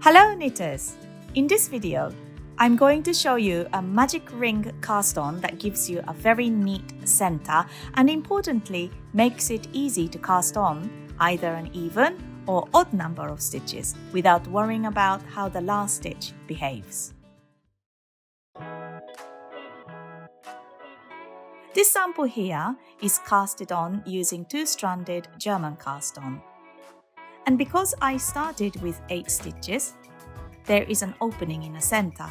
Hello knitters! In this video, I'm going to show you a magic ring cast on that gives you a very neat center and importantly makes it easy to cast on either an even or odd number of stitches without worrying about how the last stitch behaves. This sample here is casted on using two-stranded German cast on. And because I started with 8 stitches, there is an opening in the center.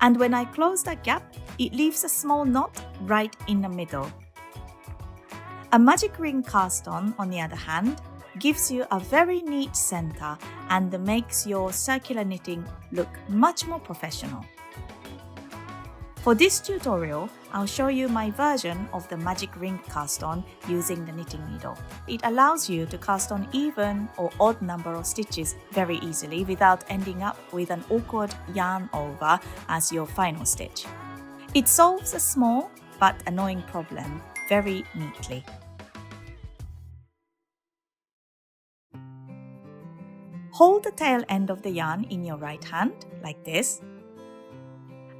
And when I close that gap, it leaves a small knot right in the middle. A magic ring cast on the other hand, gives you a very neat center and makes your circular knitting look much more professional. For this tutorial, I'll show you my version of the magic ring cast on using the knitting needle. It allows you to cast on even or odd number of stitches very easily without ending up with an awkward yarn over as your final stitch. It solves a small but annoying problem very neatly. Hold the tail end of the yarn in your right hand, like this,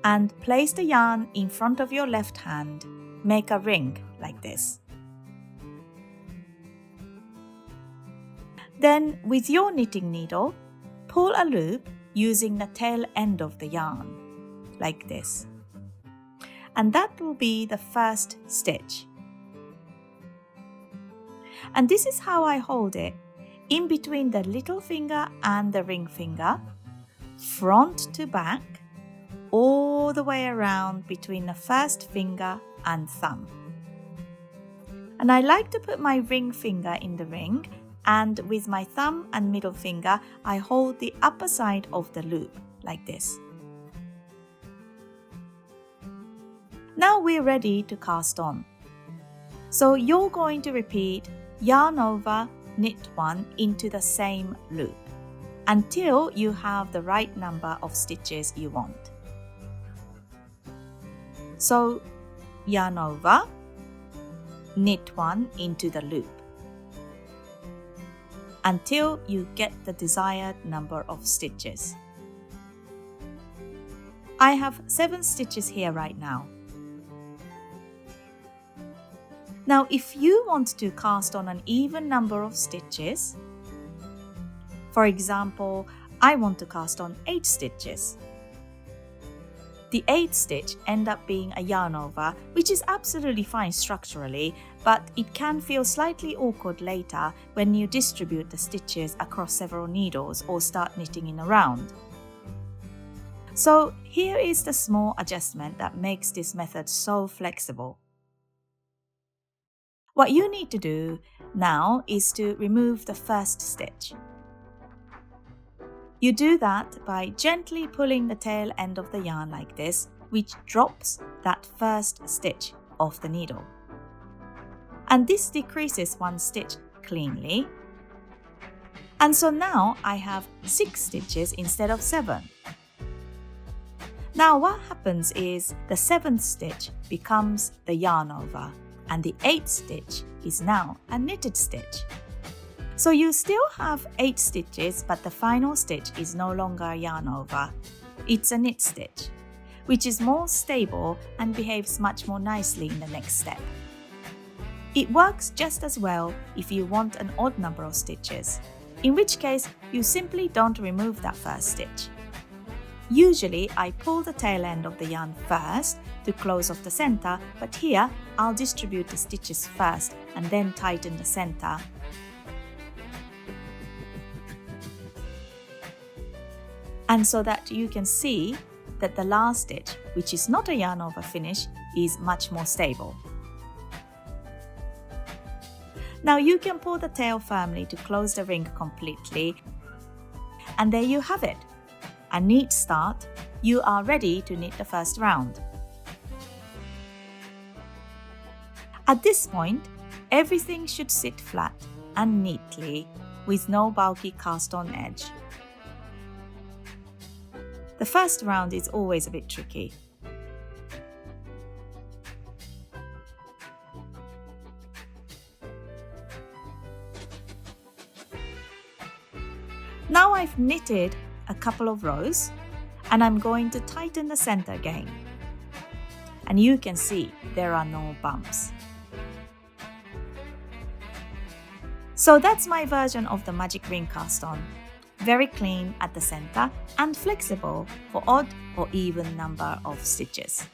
and place the yarn in front of your left hand. Make a ring like this. Then, with your knitting needle, pull a loop using the tail end of the yarn, like this. And that will be the first stitch. And this is how I hold it, in between the little finger and the ring finger, front to back, all the way around between the first finger and thumb. And I like to put my ring finger in the ring, and with my thumb and middle finger I hold the upper side of the loop like this. Now we're ready to cast on. So you're going to repeat yarn over, knit 1 into the same loop until you have the right number of stitches you want. So, yarn over, knit 1 into the loop until you get the desired number of stitches. I have 7 stitches here right now. Now, if you want to cast on an even number of stitches, for example, I want to cast on 8 stitches. The 8th stitch ends up being a yarn over, which is absolutely fine structurally, but it can feel slightly awkward later when you distribute the stitches across several needles or start knitting in a round. So here is the small adjustment that makes this method so flexible. What you need to do now is to remove the first stitch. You do that by gently pulling the tail end of the yarn like this, which drops that first stitch off the needle. And this decreases 1 stitch cleanly. And so now I have 6 stitches instead of 7. Now what happens is the 7th stitch becomes the yarn over, and the 8th stitch is now a knitted stitch. So you still have 8 stitches, but the final stitch is no longer a yarn over. It's a knit stitch, which is more stable and behaves much more nicely in the next step. It works just as well if you want an odd number of stitches, in which case you simply don't remove that first stitch. Usually I pull the tail end of the yarn first to close off the center, but here I'll distribute the stitches first and then tighten the center. And so that you can see that the last stitch, which is not a yarn over finish, is much more stable. Now you can pull the tail firmly to close the ring completely. And there you have it. A neat start. You are ready to knit the first round. At this point, everything should sit flat and neatly with no bulky cast on edge. The first round is always a bit tricky. Now I've knitted a couple of rows and I'm going to tighten the center again. And you can see there are no bumps. So that's my version of the magic ring cast on. Very clean at the center and flexible for odd or even number of stitches.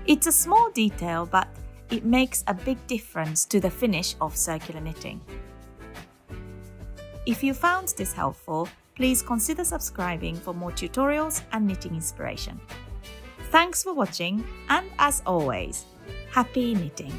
It's a small detail, but it makes a big difference to the finish of circular knitting. If you found this helpful, please consider subscribing for more tutorials and knitting inspiration. Thanks for watching, and as always, happy knitting!